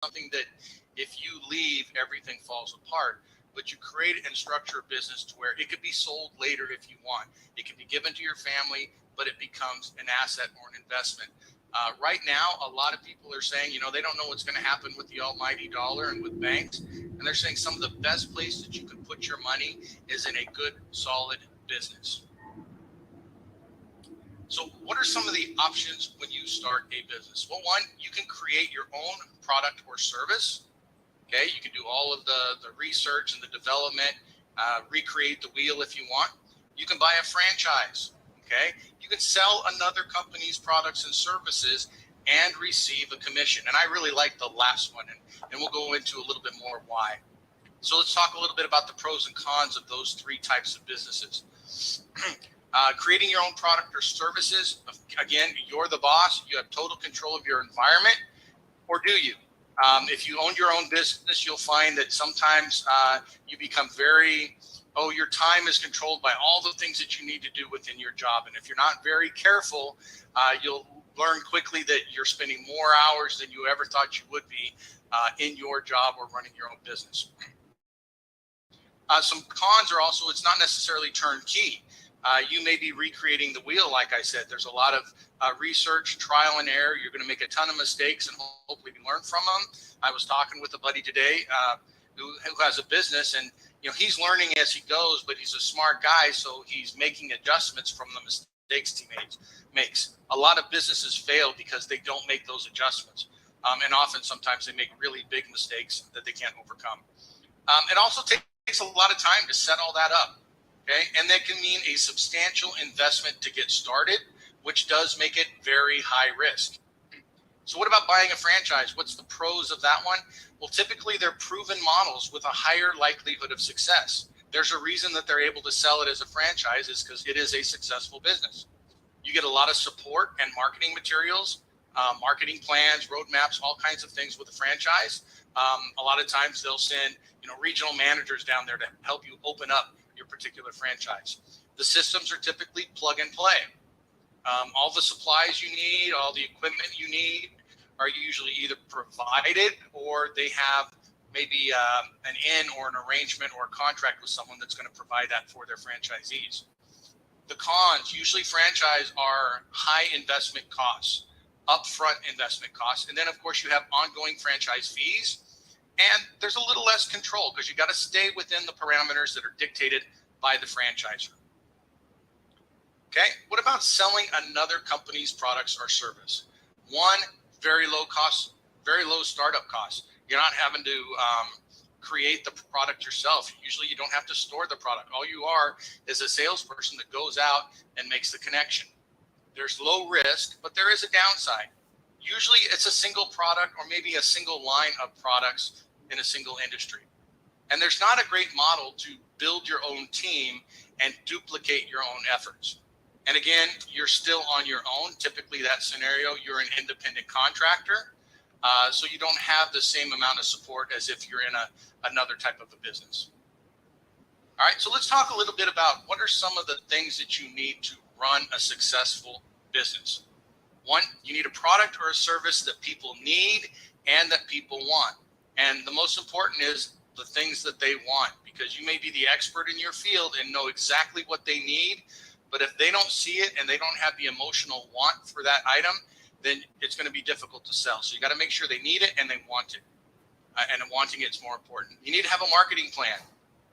something that if you leave, everything falls apart. But you create and structure a business to where it could be sold later if you want. It can be given to your family, but it becomes an asset or an investment. Right now, a lot of people are saying, they don't know what's going to happen with the almighty dollar and with banks. And they're saying some of the best place that you can put your money is in a good, solid business. So what are some of the options when you start a business? Well, one, you can create your own product or service. Okay, you can do all of the research and the development, recreate the wheel if you want. You can buy a franchise. Okay, you can sell another company's products and services and receive a commission. And I really like the last one, and we'll go into a little bit more why. So let's talk a little bit about the pros and cons of those three types of businesses. Creating your own product or services. Again, you're the boss. You have total control of your environment, or do you? If you own your own business, you'll find that sometimes you become your time is controlled by all the things that you need to do within your job. And if you're not very careful, you'll learn quickly that you're spending more hours than you ever thought you would be in your job or running your own business. Some cons are also, it's not necessarily turnkey. You may be recreating the wheel, like I said. There's a lot of research, trial and error. You're going to make a ton of mistakes and hopefully learn from them. I was talking with a buddy today who has a business, and he's learning as he goes, but he's a smart guy, so he's making adjustments from the mistakes he makes. A lot of businesses fail because they don't make those adjustments, and often sometimes they make really big mistakes that they can't overcome. It also takes a lot of time to set all that up. Okay, and that can mean a substantial investment to get started, which does make it very high risk. So what about buying a franchise? What's the pros of that one? Well, typically they're proven models with a higher likelihood of success. There's a reason that they're able to sell it as a franchise, is because it is a successful business. You get a lot of support and marketing materials, marketing plans, roadmaps, all kinds of things with a franchise. A lot of times they'll send regional managers down there to help you open up your particular franchise. The systems are typically plug and play. All the supplies you need, all the equipment you need are usually either provided, or they have maybe an or an arrangement or a contract with someone that's going to provide that for their franchisees. The cons, usually franchise are high investment costs, upfront investment costs. And then of course you have ongoing franchise fees. And there's a little less control because you got to stay within the parameters that are dictated by the franchisor. Okay, what about selling another company's products or service? One, very low cost, very low startup costs. You're not having to create the product yourself. Usually you don't have to store the product. All you are is a salesperson that goes out and makes the connection. There's low risk, but there is a downside. Usually it's a single product or maybe a single line of products in a single industry. And there's not a great model to build your own team and duplicate your own efforts. And again, you're still on your own. Typically that scenario, you're an independent contractor. So you don't have the same amount of support as if you're in another type of a business. All right, so let's talk a little bit about what are some of the things that you need to run a successful business. One, you need a product or a service that people need and that people want. And the most important is the things that they want, because you may be the expert in your field and know exactly what they need. But if they don't see it and they don't have the emotional want for that item, then it's going to be difficult to sell. So you got to make sure they need it and they want it. And wanting it's more important. You need to have a marketing plan.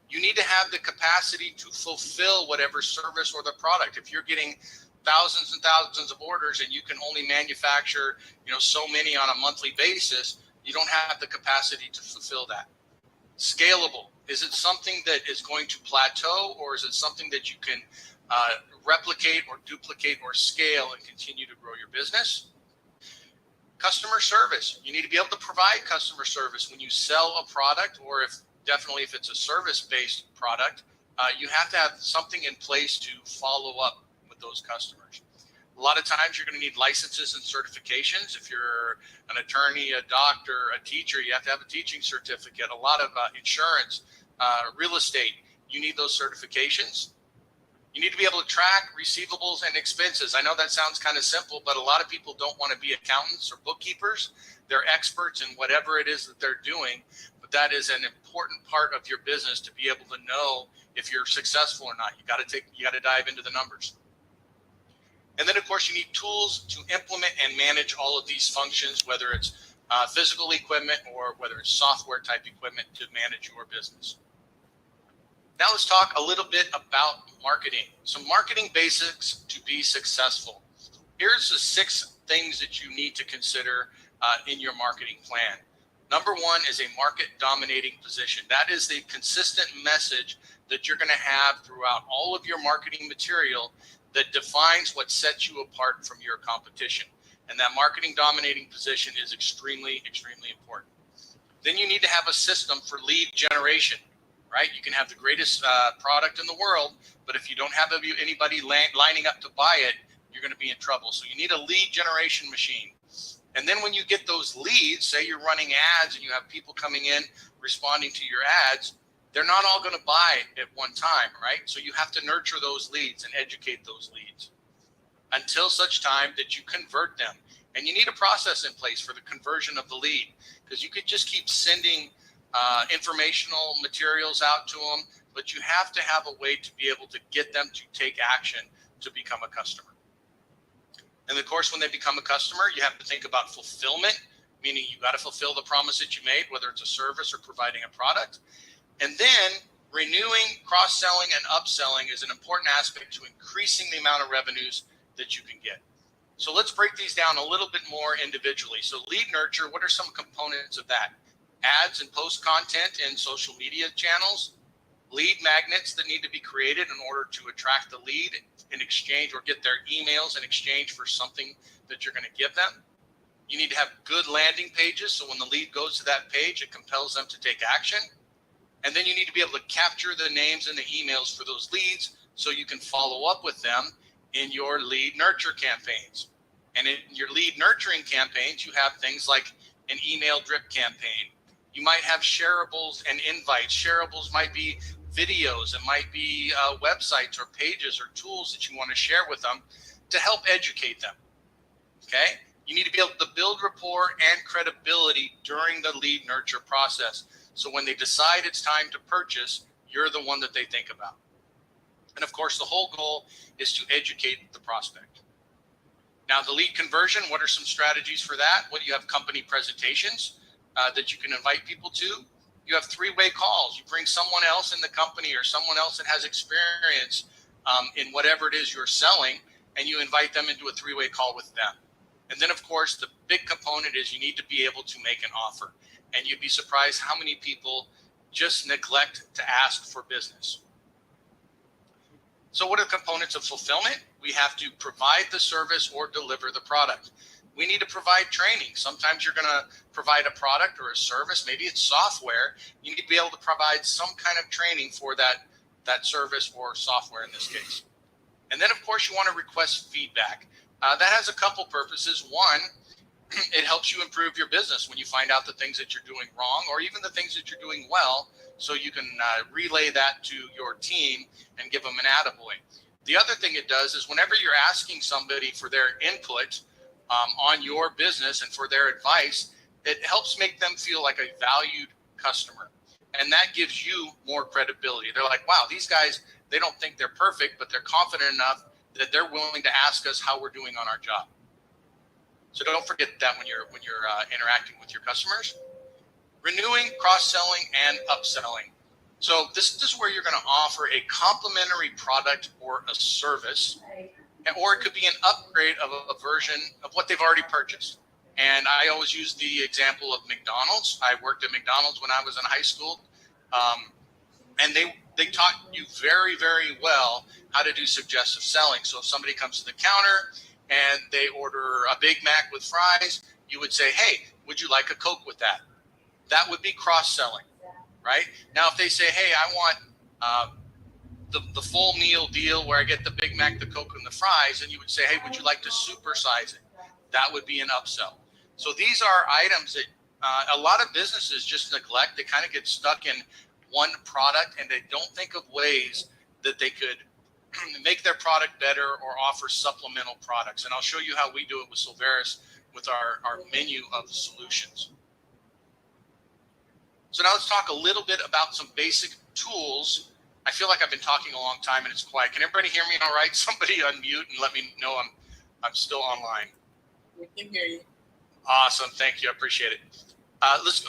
You need to have the capacity to fulfill whatever service or the product. If you're getting thousands and thousands of orders and you can only manufacture, so many on a monthly basis, you don't have the capacity to fulfill that. Scalable. Is it something that is going to plateau, or is it something that you can replicate or duplicate or scale and continue to grow your business? Customer service. You need to be able to provide customer service when you sell a product, or if it's a service-based product, you have to have something in place to follow up with those customers. A lot of times you're going to need licenses and certifications. If you're an attorney, a doctor, a teacher, you have to have a teaching certificate. A lot of insurance, real estate, you need those certifications. You need to be able to track receivables and expenses. I know that sounds kind of simple, but a lot of people don't want to be accountants or bookkeepers. They're experts in whatever it is that they're doing, but that is an important part of your business to be able to know if you're successful or not. You got to dive into the numbers. And then, of course, you need tools to implement and manage all of these functions, whether it's physical equipment or whether it's software type equipment to manage your business. Now let's talk a little bit about marketing. Some marketing basics to be successful. Here's the 6 things that you need to consider in your marketing plan. Number 1 is a market dominating position. That is the consistent message that you're going to have throughout all of your marketing material that defines what sets you apart from your competition. And that marketing dominating position is extremely, extremely important. Then you need to have a system for lead generation, right? You can have the greatest product in the world, but if you don't have anybody lining up to buy it, you're going to be in trouble. So you need a lead generation machine. And then when you get those leads, say you're running ads and you have people coming in responding to your ads, they're not all going to buy at one time, right? So you have to nurture those leads and educate those leads until such time that you convert them. And you need a process in place for the conversion of the lead, because you could just keep sending informational materials out to them, but you have to have a way to be able to get them to take action to become a customer. And of course, when they become a customer, you have to think about fulfillment, meaning you got to fulfill the promise that you made, whether it's a service or providing a product. And then renewing, cross-selling, and upselling is an important aspect to increasing the amount of revenues that you can get. So let's break these down a little bit more individually. So lead nurture, what are some components of that? Ads and post content in social media channels, lead magnets that need to be created in order to attract the lead in exchange, or get their emails in exchange for something that you're going to give them. You need to have good landing pages, so when the lead goes to that page, it compels them to take action. And then you need to be able to capture the names and the emails for those leads so you can follow up with them in your lead nurture campaigns. And in your lead nurturing campaigns, you have things like an email drip campaign. You might have shareables and invites. Shareables might be videos. It might be websites or pages or tools that you want to share with them to help educate them. Okay? You need to be able to build rapport and credibility during the lead nurture process. So when they decide it's time to purchase, you're the one that they think about. And of course, the whole goal is to educate the prospect. Now, the lead conversion, what are some strategies for that? Well, you have company presentations that you can invite people to. You have 3-way calls. You bring someone else in the company or someone else that has experience in whatever it is you're selling, and you invite them into a 3-way call with them. And then, of course, the big component is you need to be able to make an offer. And you'd be surprised how many people just neglect to ask for business. So what are the components of fulfillment? We have to provide the service or deliver the product. We need to provide training. Sometimes you're going to provide a product or a service. Maybe it's software. You need to be able to provide some kind of training for that service or software in this case. And then, of course, you want to request feedback. That has a couple purposes. One, it helps you improve your business when you find out the things that you're doing wrong, or even the things that you're doing well, so you can relay that to your team and give them an attaboy. The other thing it does is whenever you're asking somebody for their input on your business and for their advice, it helps make them feel like a valued customer. And that gives you more credibility. They're like, wow, these guys, they don't think they're perfect, but they're confident enough that they're willing to ask us how we're doing on our job. So don't forget that when you're interacting with your customers. Renewing, cross-selling, and upselling. So this is where you're going to offer a complementary product or a service, or it could be an upgrade of a version of what they've already purchased. And I always use the example of McDonald's. I worked at McDonald's when I was in high school, and they taught you very, very well how to do suggestive selling. So if somebody comes to the counter and they order a Big Mac with fries, you would say, hey, would you like a Coke with that? That would be cross-selling, right? Now, if they say, hey, I want the full meal deal where I get the Big Mac, the Coke, and the fries, and you would say, hey, would you like to supersize it? That would be an upsell. So these are items that a lot of businesses just neglect. They kind of get stuck in one product, and they don't think of ways that they could make their product better or offer supplemental products. And I'll show you how we do it with Solveres with our menu of solutions. So now let's talk a little bit about some basic tools. I feel like I've been talking a long time and it's quiet. Can everybody hear me all right? Somebody unmute and let me know I'm still online. We can hear you. Awesome. Thank you. I appreciate it.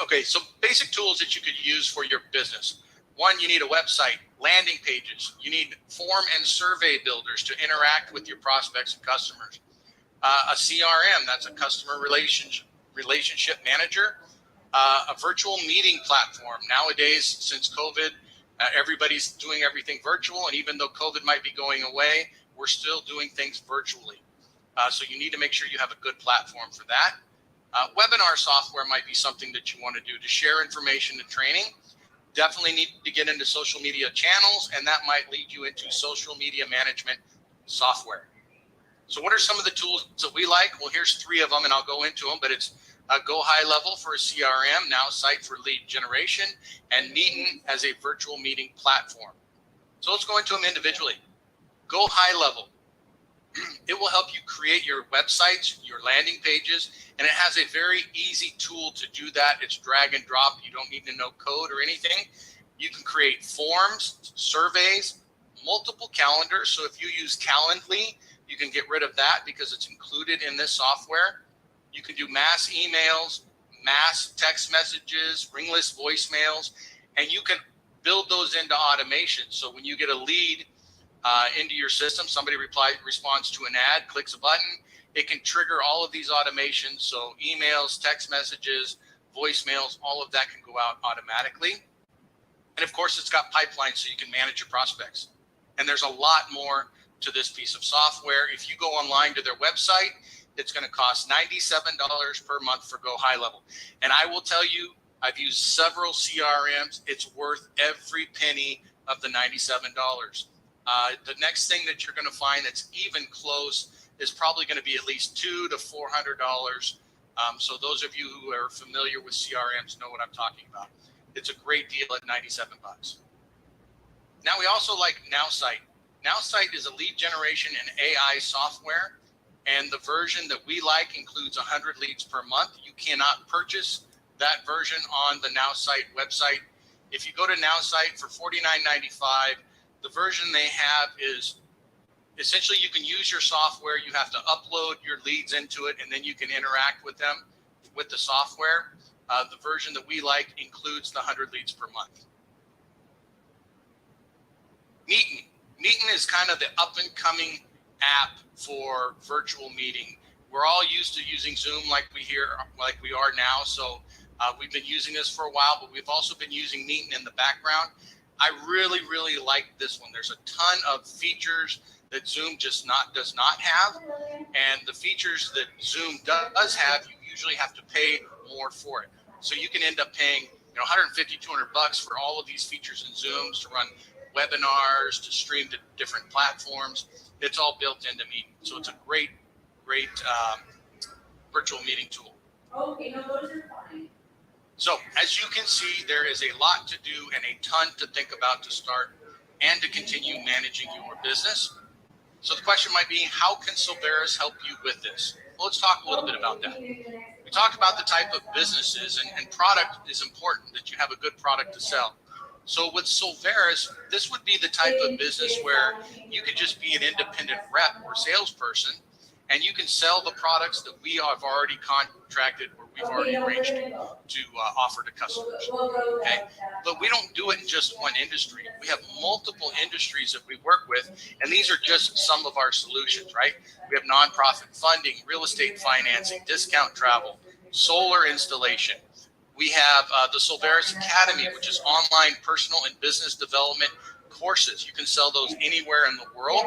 Okay, so basic tools that you could use for your business. One, you need a website, landing pages. You need form and survey builders to interact with your prospects and customers. A CRM, that's a customer relationship manager. A virtual meeting platform. Nowadays, since COVID, everybody's doing everything virtual, and even though COVID might be going away, we're still doing things virtually. So you need to make sure you have a good platform for that. Webinar software might be something that you want to do to share information and training. Definitely need to get into social media channels, and that might lead you into social media management software. So what are some of the tools that we like? Well, here's 3 of them, and I'll go into them, but it's Go High Level for a CRM, Now Site for lead generation, and Meetin as a virtual meeting platform. So let's go into them individually. Go High Level. It will help you create your websites, your landing pages, and it has a very easy tool to do that. It's drag and drop. You don't need to know code or anything. You can create forms, surveys, multiple calendars. So if you use Calendly, you can get rid of that because it's included in this software. You can do mass emails, mass text messages, ringless voicemails, and you can build those into automation. So when you get a lead into your system, somebody responds to an ad, clicks a button, it can trigger all of these automations. So emails, text messages, voicemails, all of that can go out automatically. And of course, it's got pipelines so you can manage your prospects. And there's a lot more to this piece of software. If you go online to their website, it's going to cost $97 per month for Go High Level. And I will tell you, I've used several CRMs. It's worth every penny of the $97. The next thing that you're going to find that's even close is probably going to be at least $200 to $400. So those of you who are familiar with CRMs know what I'm talking about. It's a great deal at $97. Now we also like NowSite. NowSite is a lead generation and AI software, and the version that we like includes 100 leads per month. You cannot purchase that version on the NowSite website. If you go to NowSite for $49.95, the version they have is essentially you can use your software. You have to upload your leads into it, and then you can interact with them with the software. The version that we like includes the 100 leads per month. Meetin. Meetin is kind of the up-and-coming app for virtual meeting. We're all used to using Zoom like we are now. So we've been using this for a while, but we've also been using Meetin in the background. I really, really like this one. There's a ton of features that Zoom just does not have. And the features that Zoom does have, you usually have to pay more for it. So you can end up paying $150, $200 for all of these features in Zooms to run webinars, to stream to different platforms. It's all built into Meetin. So it's a great virtual meeting tool. Okay, no, those are fine. So as you can see, there is a lot to do and a ton to think about to start and to continue managing your business. So the question might be, how can Solveres help you with this? Well, let's talk a little bit about that. We talked about the type of businesses, and product is important, that you have a good product to sell. So with Solveres, this would be the type of business where you could just be an independent rep or salesperson, and you can sell the products that we have already contracted or we've already arranged to offer to customers. Okay, but we don't do it in just one industry. We have multiple industries that we work with, and these are just some of our solutions, right? We have nonprofit funding, real estate financing, discount travel, solar installation. We have the Solveres Academy, which is online personal and business development courses. You can sell those anywhere in the world.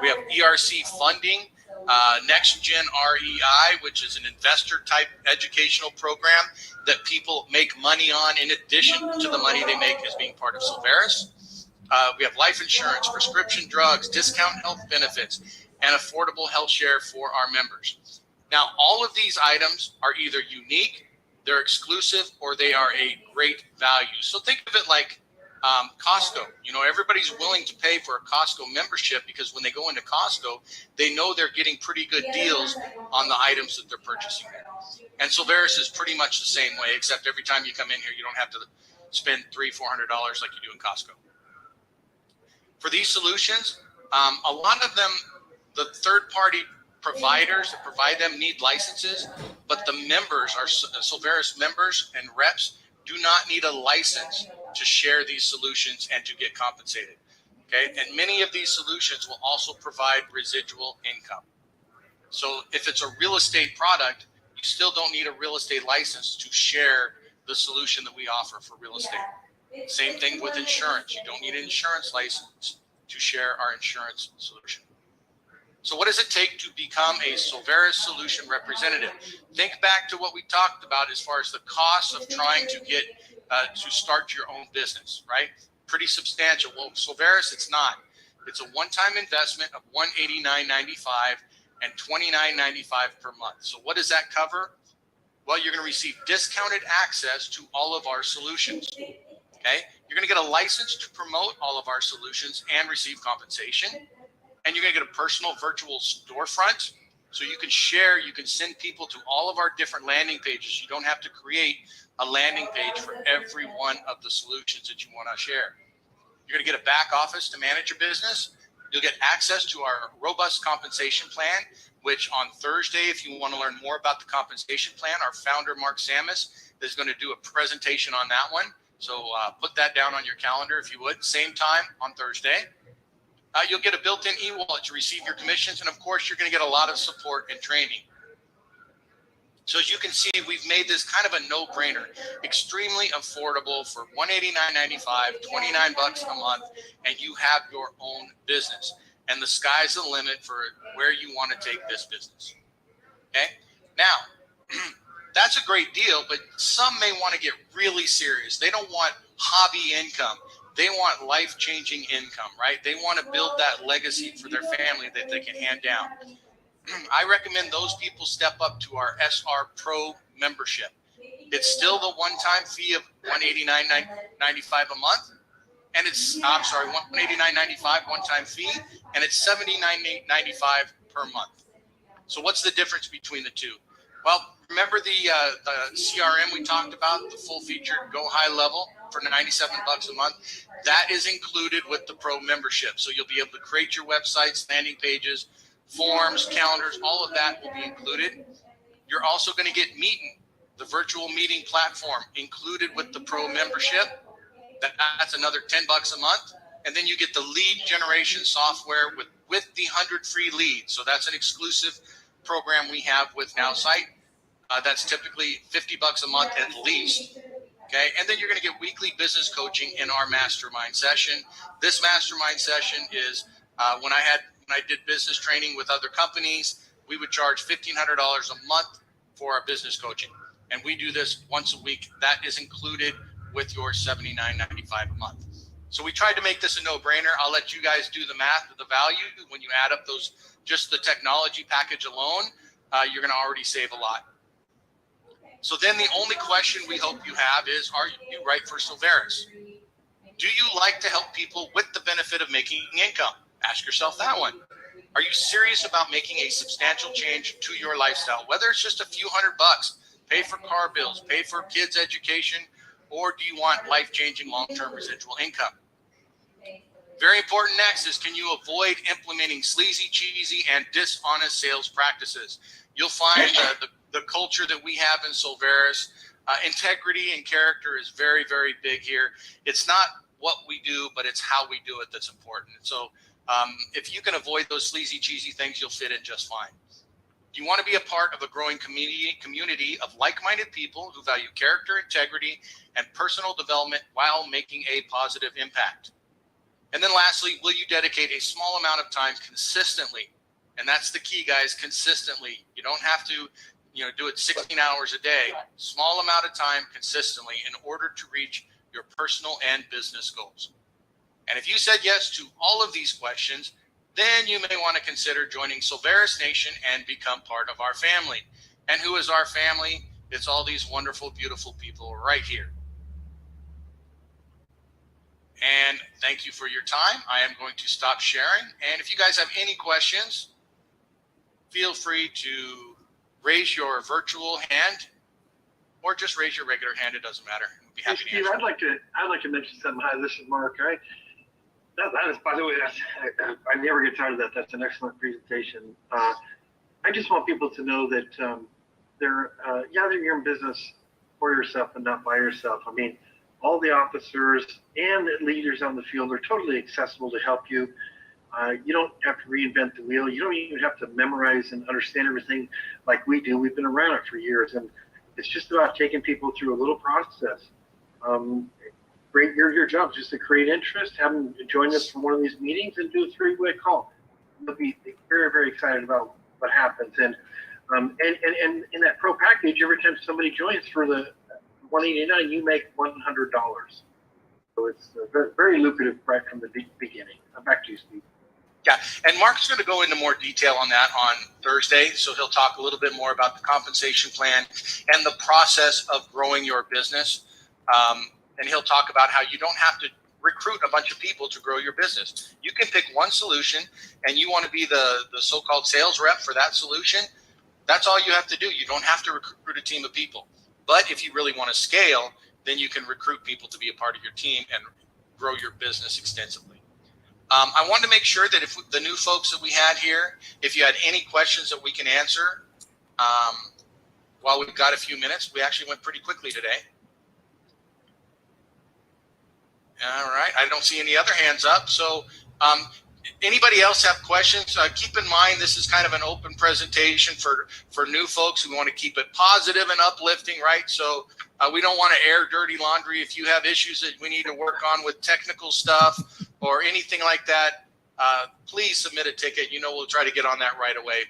We have ERC funding, Next Gen REI, which is an investor type educational program that people make money on in addition to the money they make as being part of Solveres. We have life insurance, prescription drugs, discount health benefits, and affordable health share for our members. Now, all of these items are either unique, they're exclusive, or they are a great value. So think of it like Costco, everybody's willing to pay for a Costco membership because when they go into Costco, they know they're getting pretty good deals on the items that they're purchasing there. And Solveres is pretty much the same way, except every time you come in here, you don't have to spend $300-400 like you do in Costco. For these solutions, a lot of them, the third-party providers that provide them need licenses, but the members, our Solveres members and reps, do not need a license to share these solutions and to get compensated. Okay, and many of these solutions will also provide residual income. So if it's a real estate product, you still don't need a real estate license to share the solution that we offer for real estate. Same thing with insurance. You don't need an insurance license to share our insurance solution. So what does it take to become a Solveres solution representative? Think back to what we talked about as far as the cost of trying to get to start your own business, right? Pretty substantial. Well, Solveres, it's not. It's a one-time investment of $189.95 and $29.95 per month. So what does that cover? Well, you're going to receive discounted access to all of our solutions. Okay, you're going to get a license to promote all of our solutions and receive compensation. And you're going to get a personal virtual storefront. So you can share, you can send people to all of our different landing pages. You don't have to create a landing page for every one of the solutions that you want to share. You're going to get a back office to manage your business. You'll get access to our robust compensation plan, which on Thursday, if you want to learn more about the compensation plan, our founder, Mark Samus, is going to do a presentation on that one. So put that down on your calendar if you would. Same time on Thursday. You'll get a built-in e-wallet to receive your commissions. And of course, you're going to get a lot of support and training. So as you can see, we've made this kind of a no-brainer, extremely affordable for $189.95, $29 a month, and you have your own business. And the sky's the limit for where you want to take this business. Okay? Now, that's a great deal, but some may want to get really serious. They don't want hobby income. They want life-changing income, right? They want to build that legacy for their family that they can hand down. I recommend those people step up to our SR Pro membership. It's still the one-time fee of $189.95 a month, and it's $189.95 one-time fee, and it's $79.95 per month. So what's the difference between the two? Well, remember the CRM we talked about, the full-featured Go High level for $97 a month? That is included with the Pro membership. So you'll be able to create your websites, landing pages, forms, calendars, all of that will be included. You're also going to get Meeting, the virtual meeting platform, included with the Pro membership. That's another $10 a month. And then you get the lead generation software with the 100 free leads. So that's an exclusive program we have with NowSite. That's typically $50 a month at least. Okay, and then you're going to get weekly business coaching in our mastermind session. This mastermind session is when I did business training with other companies, we would charge $1,500 a month for our business coaching. And we do this once a week. That is included with your $79.95 a month. So we tried to make this a no-brainer. I'll let you guys do the math of the value. When you add up those, just the technology package alone, you're going to already save a lot. So then the only question we hope you have is, are you right for Solveres? Do you like to help people with the benefit of making income? Ask yourself that one. Are you serious about making a substantial change to your lifestyle? Whether it's just a few $100, pay for car bills, pay for kids' education, or do you want life-changing long-term residual income? Very important next is, can you avoid implementing sleazy, cheesy, and dishonest sales practices? You'll find the culture that we have in Solveres, integrity and character is very, very big here. It's not what we do, but it's how we do it that's important. So if you can avoid those sleazy, cheesy things, you'll fit in just fine. You want to be a part of a growing community of like-minded people who value character, integrity, and personal development while making a positive impact. And then lastly, will you dedicate a small amount of time consistently? And that's the key, guys, consistently. You don't have to do it 16 hours a day, small amount of time consistently in order to reach your personal and business goals. And if you said yes to all of these questions, then you may want to consider joining Solveres Nation and become part of our family. And who is our family? It's all these wonderful, beautiful people right here. And thank you for your time. I am going to stop sharing. And if you guys have any questions, feel free to raise your virtual hand or just raise your regular hand. It doesn't matter. We'll be Hey, happy to Steve, answer. I'd like to mention something. Hi, this is Mark. That is, by the way, I never get tired of that. That's an excellent presentation. I just want people to know that you're in business for yourself and not by yourself. I mean, all the officers and the leaders on the field are totally accessible to help you. You don't have to reinvent the wheel. You don't even have to memorize and understand everything like we do. We've been around it for years, and it's just about taking people through a little process. Your job is just to create interest, have them join us for one of these meetings, and do a 3-way call. They'll be very, very excited about what happens. And in that pro package, every time somebody joins for the $189, you make $100. So it's very, very lucrative right from the beginning. Back to you, Steve. Yeah, and Mark's going to go into more detail on that on Thursday. So he'll talk a little bit more about the compensation plan and the process of growing your business. And he'll talk about how you don't have to recruit a bunch of people to grow your business. You can pick one solution, and you want to be the so-called sales rep for that solution. That's all you have to do. You don't have to recruit a team of people. But if you really want to scale, then you can recruit people to be a part of your team and grow your business extensively. I wanted to make sure that if the new folks that we had here, if you had any questions that we can answer, while we've got a few minutes, we actually went pretty quickly today. All right. I don't see any other hands up. So anybody else have questions? Keep in mind, this is kind of an open presentation for new folks. We want to keep it positive and uplifting, right? So we don't want to air dirty laundry. If you have issues that we need to work on with technical stuff or anything like that, please submit a ticket. We'll try to get on that right away.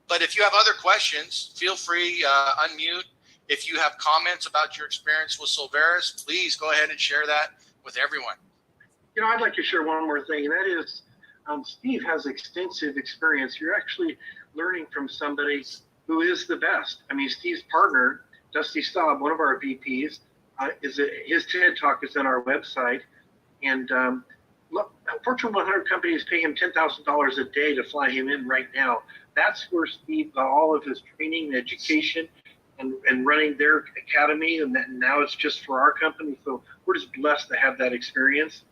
But if you have other questions, feel free, unmute. If you have comments about your experience with Solveres, please go ahead and share that with everyone. I'd like to share one more thing, and that is Steve has extensive experience. You're actually learning from somebody who is the best. I mean, Steve's partner, Dusty Staub, one of our VPs, his TED Talk is on our website. And look, Fortune 100 companies pay him $10,000 a day to fly him in right now. That's where Steve got all of his training and education and running their academy, and now it's just for our company. So we're just blessed to have that experience.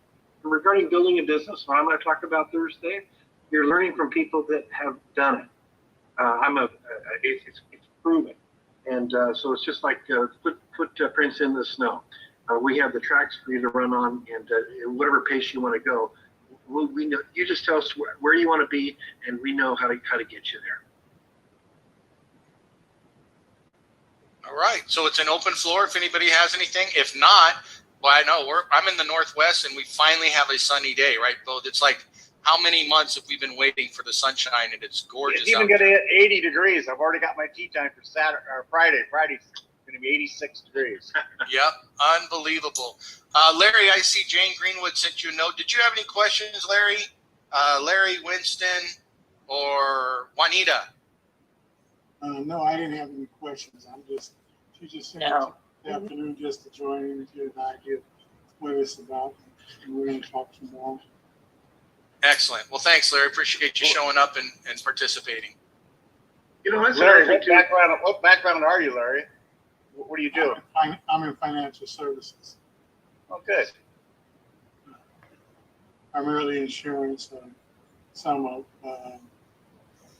And regarding building a business, what I'm going to talk about Thursday, you're learning from people that have done it. It's proven, and so it's just like footprints in the snow. We have the tracks for you to run on, and whatever pace you want to go. We know. You just tell us where you want to be, and we know how to get you there. All right. So it's an open floor if anybody has anything. If not, well, I know I'm in the Northwest, and we finally have a sunny day, right, Bo? It's like, how many months have we been waiting for the sunshine, and it's gorgeous. It's even going to hit 80 degrees. I've already got my tea time for Saturday or Friday. Friday's going to be 86 degrees. Yep. Unbelievable. Larry, I see Jane Greenwood sent you a note. Did you have any questions, Larry? Larry, Winston, or Juanita? No, I didn't have any questions. She just sent it this afternoon just to join in and get an idea of what it's about. And we're going to talk some more. Excellent. Well, thanks, Larry. Appreciate you showing up and participating. That's Larry, another thing too. what background are you, Larry? What do you do? I'm in financial services. Oh, good. Primarily insurance, some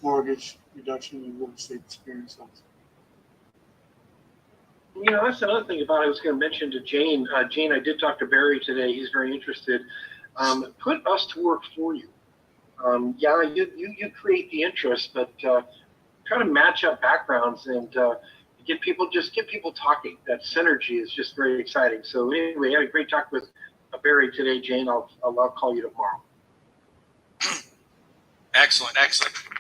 mortgage reduction and real estate experience. That's another thing about I was going to mention to Jane. Jane, I did talk to Barry today. He's very interested. Put us to work for you. You create the interest, but try to match up backgrounds and get people talking. That synergy is just very exciting. So anyway, I had a great talk with Barry today, Jane. I'll call you tomorrow. Excellent.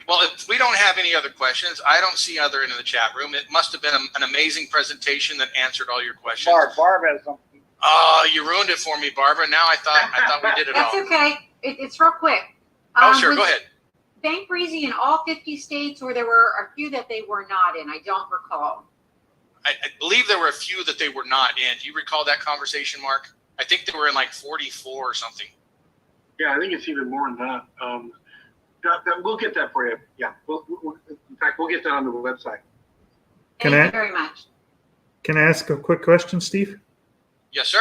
Well, if we don't have any other questions, I don't see other in the chat room. It must have been an amazing presentation that answered all your questions. Barb has something. Oh, you ruined it for me, Barbara. Now I thought we did it That's all. okay. It's real quick. Sure. Go ahead. Bank breezy in all 50 states, or there were a few that they were not in? I don't recall. I believe there were a few that they were not in. Do you recall that conversation, Mark? I think they were in like 44 or something. Yeah, I think it's even more than that. We'll get that for you. Yeah, in fact, we'll get that on the website. Thank Can I- you very much. Can I ask a quick question, Steve? Yes, sir.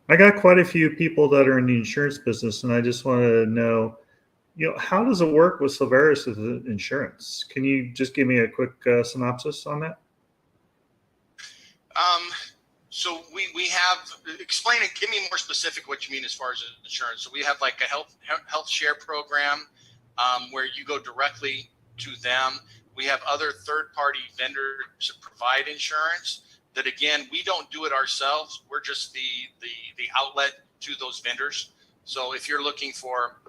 I got quite a few people that are in the insurance business, and I just want to know, how does it work with solveres with the insurance? Can you just give me a quick synopsis on that? So we have, explain it, give me more specific what you mean as far as insurance. So we have like a health share program where you go directly to them. We have other third-party vendors that provide insurance that, again, we don't do it ourselves. We're just the outlet to those vendors. So if you're looking for,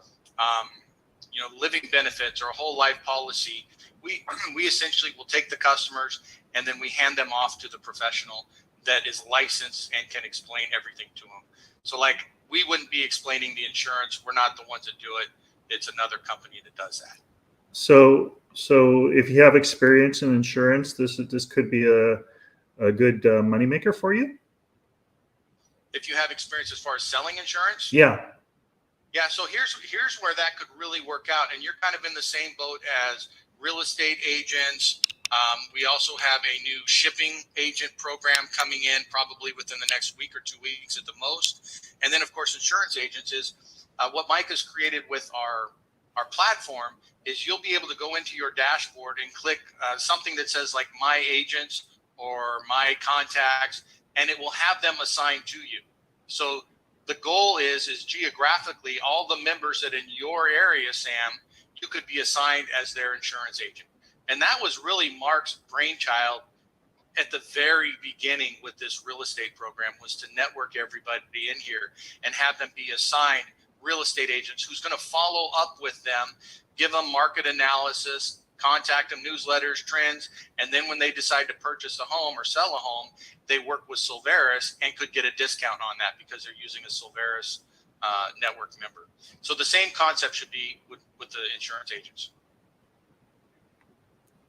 living benefits or a whole life policy, we essentially will take the customers and then we hand them off to the professional that is licensed and can explain everything to them. So like we wouldn't be explaining the insurance. We're not the ones that do it. It's another company that does that. So if you have experience in insurance, this could be a good moneymaker for you. If you have experience as far as selling insurance, Yeah. yeah. So here's where that could really work out, and you're kind of in the same boat as real estate agents. We also have a new shipping agent program coming in probably within the next week or 2 weeks at the most. And then, of course, insurance agents is what Mike has created with our platform is you'll be able to go into your dashboard and click something that says like my agents or my contacts, and it will have them assigned to you. So the goal is geographically all the members that in your area, Sam, you could be assigned as their insurance agent. And that was really Mark's brainchild at the very beginning with this real estate program, was to network everybody in here and have them be assigned real estate agents who's going to follow up with them, give them market analysis, contact them, newsletters, trends. And then when they decide to purchase a home or sell a home, they work with Solveres and could get a discount on that because they're using a Solveres network member. So the same concept should be with the insurance agents.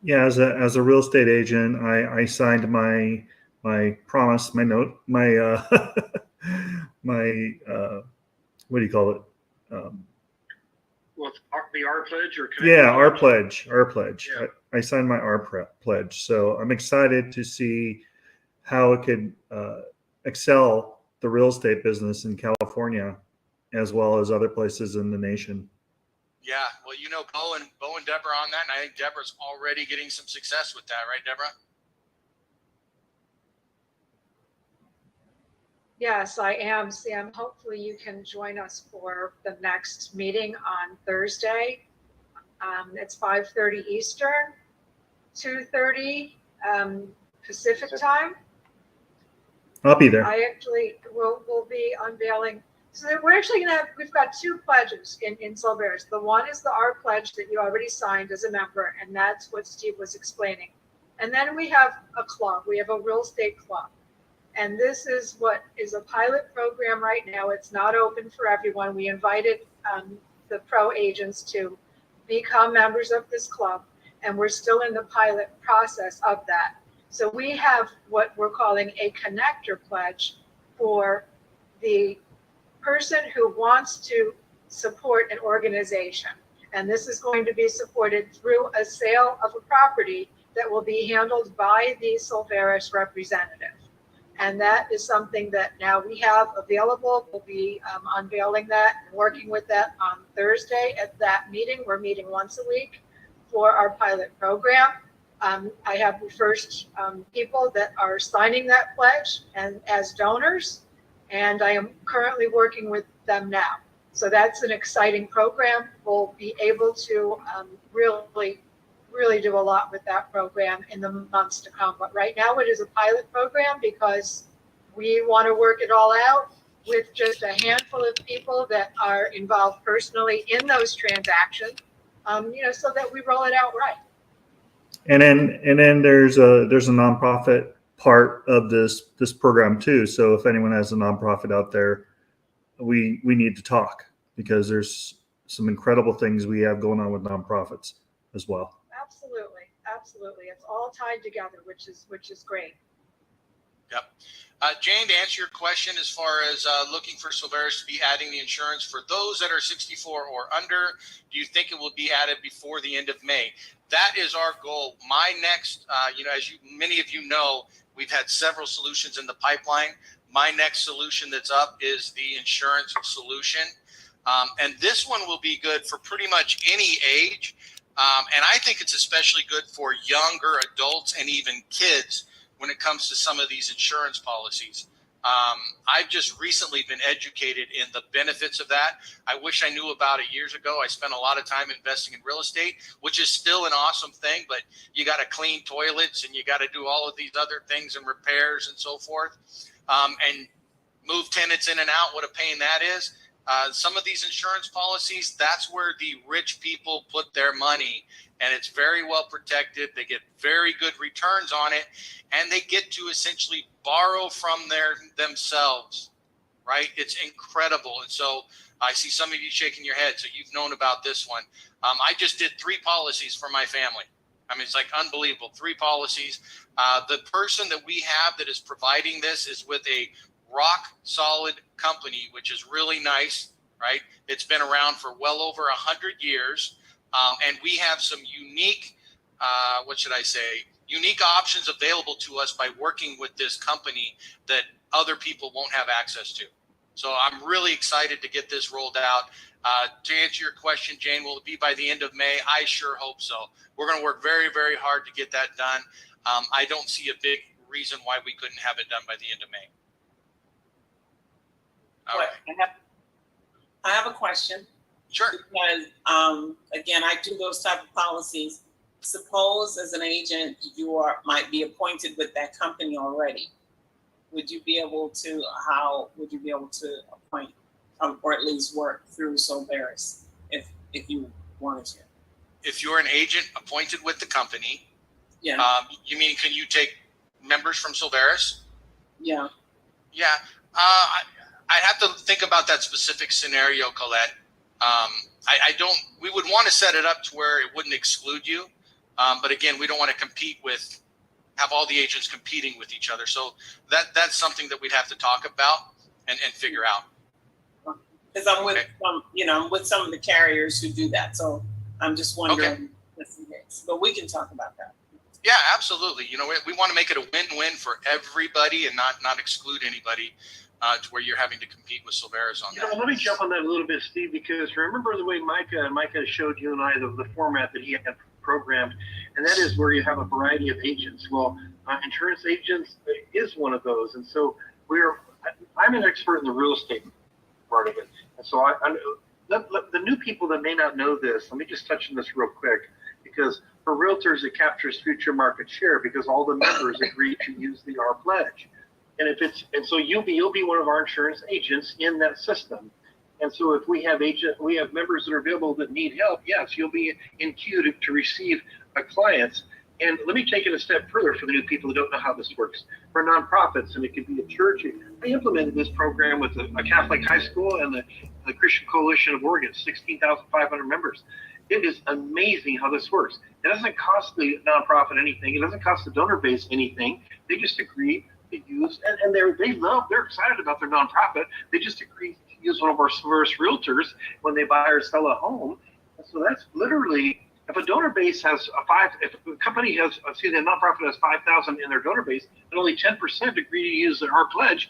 Yeah, as a real estate agent, I signed my promise, my note, my my what do you call it? Well, it's the R pledge or Yeah, our pledge. Yeah. I signed my pledge, so I'm excited to see how it could excel the real estate business in California, as well as other places in the nation. Yeah, well, Bo and Deborah on that, and I think Deborah's already getting some success with that, right, Deborah? Yes, I am, Sam. Hopefully you can join us for the next meeting on Thursday. It's 5:30 Eastern, 2:30 Pacific time. I'll be there. I actually will be unveiling. So we've got two pledges in Solveres. The one is the R pledge that you already signed as a member, and that's what Steve was explaining. And then we have a club. We have a real estate club. And this is what is a pilot program right now. It's not open for everyone. We invited the pro agents to become members of this club, and we're still in the pilot process of that. So we have what we're calling a connector pledge for the person who wants to support an organization. And this is going to be supported through a sale of a property that will be handled by the Solveres representative. And that is something that now we have available. We'll be unveiling that and working with that on Thursday at that meeting. We're meeting once a week for our pilot program. I have the first people that are signing that pledge and as donors, and I am currently working with them now. So that's an exciting program. We'll be able to really do a lot with that program in the months to come. But right now it is a pilot program because we want to work it all out with just a handful of people that are involved personally in those transactions, so that we roll it out right. And then there's a nonprofit part of this program too. So if anyone has a nonprofit out there, we need to talk, because there's some incredible things we have going on with nonprofits as well. Absolutely. It's all tied together, which is great. Yep. Jane, to answer your question, as far as looking for Solveres to be adding the insurance for those that are 64 or under, do you think it will be added before the end of May? That is our goal. My next, as many of you know, we've had several solutions in the pipeline. My next solution that's up is the insurance solution. And this one will be good for pretty much any age. And I think it's especially good for younger adults and even kids when it comes to some of these insurance policies. I've just recently been educated in the benefits of that. I wish I knew about it years ago. I spent a lot of time investing in real estate, which is still an awesome thing, but you got to clean toilets and you got to do all of these other things and repairs and so forth. And move tenants in and out, what a pain that is. Some of these insurance policies, that's where the rich people put their money, and it's very well protected. They get very good returns on it, and they get to essentially borrow from themselves, right? It's incredible. And so I see some of you shaking your head, so you've known about this one. I just did 3 policies for my family. I mean, it's like unbelievable. 3 policies. The person that we have that is providing this is with a rock solid company, which is really nice, right? It's been around for well over 100 years. And we have some unique, unique options available to us by working with this company that other people won't have access to. So I'm really excited to get this rolled out. To answer your question, Jane, will it be by the end of May? I sure hope so. We're going to work very, very hard to get that done. I don't see a big reason why we couldn't have it done by the end of May. All right. I have a question. Sure. Because, again, I do those type of policies. Suppose as an agent, might be appointed with that company already. Would you be able to, appoint or at least work through Solveres if you wanted to? If you're an agent appointed with the company, Yeah. You mean, can you take members from Solveres? Yeah. Yeah. I'd have to think about that specific scenario, Colette. We would want to set it up to where it wouldn't exclude you. But again, we don't want to have all the agents competing with each other. So that's something that we'd have to talk about and figure out. Because I'm with I'm with some of the carriers who do that. So I'm just wondering if it is. But we can talk about that. Yeah, absolutely. We want to make it a win-win for everybody and not exclude anybody to where you're having to compete with Solveres on that. Let me jump on that a little bit, Steve, because remember the way Micah showed you and I the format that he had programmed, and that is where you have a variety of agents. Well, insurance agents is one of those, and so I'm an expert in the real estate part of it, and so the new people that may not know this, let me just touch on this real quick, because for realtors it captures future market share because all the members agree to use the R pledge. And so you'll be one of our insurance agents in that system. And so if we have members that are available that need help, yes, you'll be in queue to receive clients. And let me take it a step further for the new people who don't know how this works. For nonprofits, and it could be a church, I implemented this program with a Catholic high school and the Christian Coalition of Oregon, 16,500 members. It is amazing how this works. It doesn't cost the nonprofit anything. It doesn't cost the donor base anything. They just agree to use, and they're excited about their nonprofit. They just agree to use one of our Solveres realtors when they buy or sell a home. And so that's literally, if a donor base has if a company has, the nonprofit has 5,000 in their donor base, and only 10% agree to use our pledge,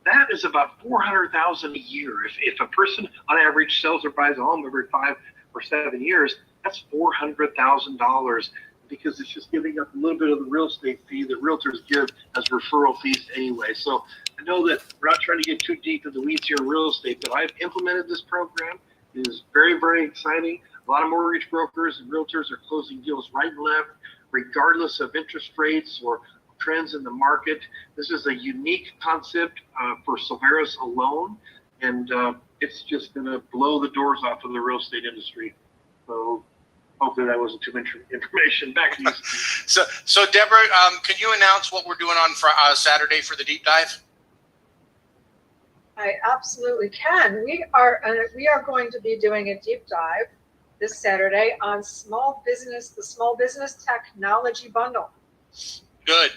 that is about $400,000 a year. If a person on average sells or buys a home every 5 or 7 years, that's $400,000. Because it's just giving up a little bit of the real estate fee that realtors give as referral fees anyway. So I know that we're not trying to get too deep in the weeds here in real estate, but I've implemented this program. It is very, very exciting. A lot of mortgage brokers and realtors are closing deals right and left, regardless of interest rates or trends in the market. This is a unique concept for Solveres alone, and it's just going to blow the doors off of the real estate industry. So hopefully that wasn't too much information. Back to you. So Deborah, can you announce what we're doing on Saturday for the deep dive? I absolutely can. We are going to be doing a deep dive this Saturday on the small business technology bundle. Good.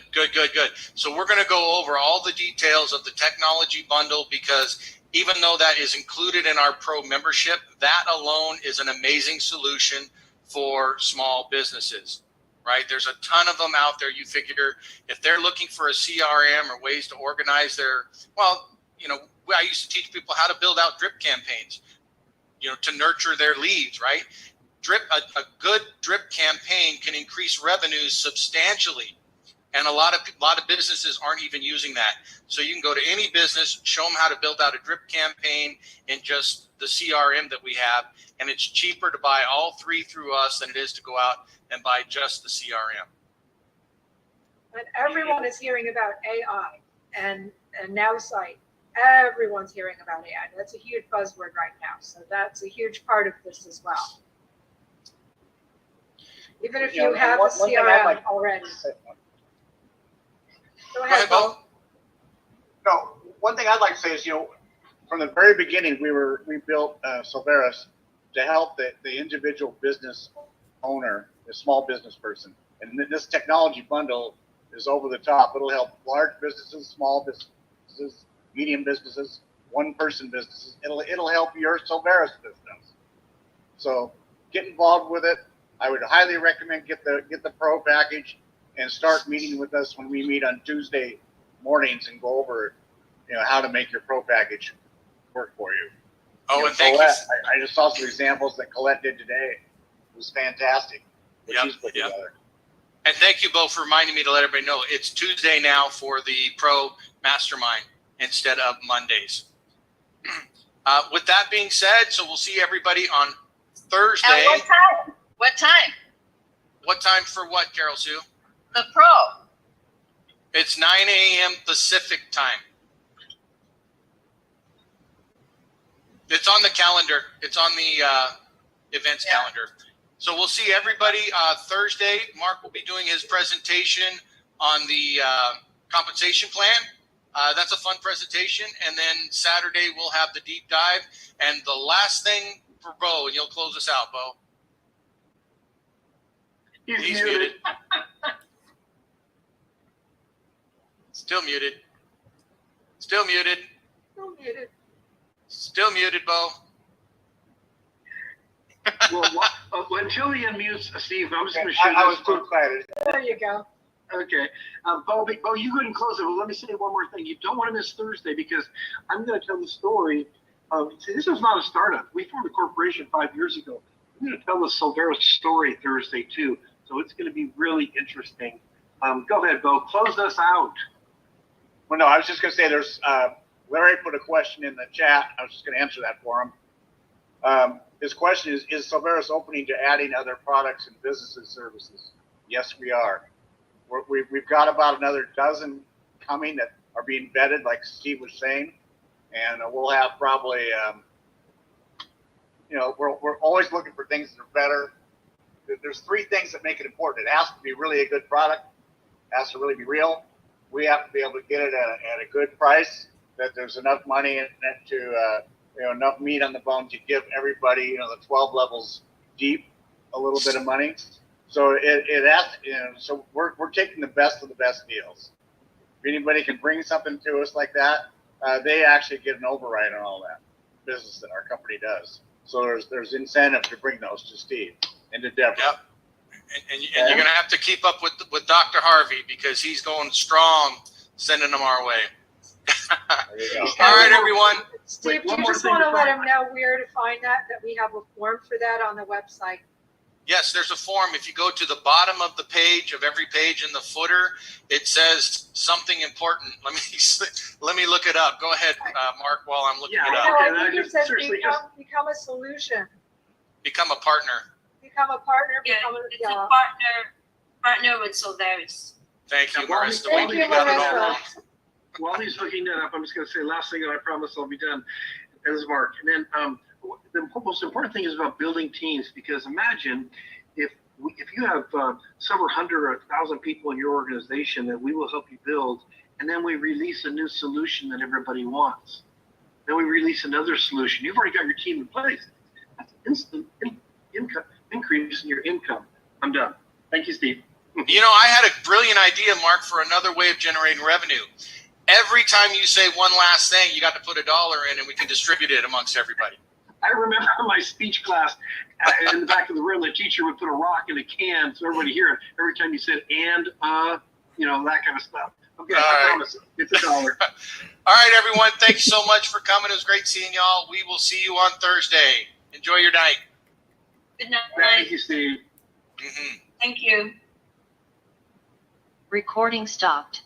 So we're going to go over all the details of the technology bundle, because even though that is included in our pro membership, that alone is an amazing solution for small businesses, right? There's a ton of them out there. You figure if they're looking for a CRM or ways to organize their, well, I used to teach people how to build out drip campaigns, to nurture their leads, right? A good drip campaign can increase revenues substantially. And a lot of businesses aren't even using that. So you can go to any business, show them how to build out a drip campaign in just the CRM that we have. And it's cheaper to buy all three through us than it is to go out and buy just the CRM. And everyone is hearing about AI and now site. Everyone's hearing about AI. That's a huge buzzword right now. So that's a huge part of this as well. Even if you have a CRM already. Go ahead, Bo. No, one thing I'd like to say is, from the very beginning, we built Solveres to help the individual business owner, the small business person. And this technology bundle is over the top. It'll help large businesses, small businesses, medium businesses, one-person businesses. It'll help your Solveres business. So get involved with it. I would highly recommend get the pro package and start meeting with us when we meet on Tuesday mornings and go over, how to make your pro package work for you. Oh, and thank Colette, you. I just saw some examples that Colette did today. It was fantastic. What she's put together. And thank you, Bo, for reminding me to let everybody know it's Tuesday now for the pro mastermind instead of Mondays. With that being said, so we'll see everybody on Thursday. At what time? What time? What time for what, Carol Sue? The pro. It's 9 a.m. Pacific time. It's on the calendar. It's on the events calendar. So we'll see everybody Thursday. Mark will be doing his presentation on the compensation plan. That's a fun presentation. And then Saturday we'll have the deep dive. And the last thing for Bo, and you'll close us out, Bo. He's muted. Still muted. Still muted. Still muted. Still muted, Bo. Well, until he unmutes Steve, I'm just going to share this. I was too excited. There you go. Okay. Bo, you go ahead and close it. But let me say one more thing. You don't want to miss Thursday, because I'm going to tell the story of, this is not a startup. We formed a corporation 5 years ago. I'm going to tell the Solveres story Thursday, too. So it's going to be really interesting. Go ahead, Bo. Close us out. Well, no, I was just going to say there's Larry put a question in the chat. I was just going to answer that for him. His question is Solveres opening to adding other products and businesses services? Yes, we are. We've got about another dozen coming that are being vetted, like Steve was saying. And we'll have probably, we're always looking for things that are better. There's three things that make it important. It has to be really a good product. It has to really be real. We have to be able to get it at a good price, that there's enough money in it to, enough meat on the bone to give everybody, the 12 levels deep a little bit of money. So it has, so we're taking the best of the best deals. If anybody can bring something to us like that, they actually get an override on all that business that our company does. So there's incentive to bring those to Steve and to Deborah. Yep. And you're going to have to keep up with Dr. Harvey, because he's going strong, sending them our way. All right, everyone. Steve, do you just want to let him know where to find that we have a form for that on the website? Yes, there's a form. If you go to the bottom of the page, of every page in the footer, it says something important. Let me look it up. Go ahead, Mark, while I'm looking it up. I think it says become a solution. Become a partner. Become a partner. Yeah, it's a partner with Solveres. Thank you, Marissa. Thank you, Marissa. While he's looking that up, I'm just going to say last thing, and I promise I'll be done. This is Mark. And then the most important thing is about building teams, because imagine if you have several hundred or 1,000 people in your organization that we will help you build, and then we release a new solution that everybody wants. Then we release another solution. You've already got your team in place. That's instant income increase in your income. I'm done. Thank you, Steve. You know, I had a brilliant idea, Mark, for another way of generating revenue. Every time you say one last thing, you got to put $1 in, and we can distribute it amongst everybody. I remember my speech class in the back of the room, the teacher would put a rock in a can so everybody hear it every time you said and, you know, that kind of stuff. Okay, I promise it's $1. All right, everyone. Thank you so much for coming. It was great seeing y'all. We will see you on Thursday. Enjoy your night. Good night. Thank you, Steve. Mm-hmm. Thank you. Recording stopped.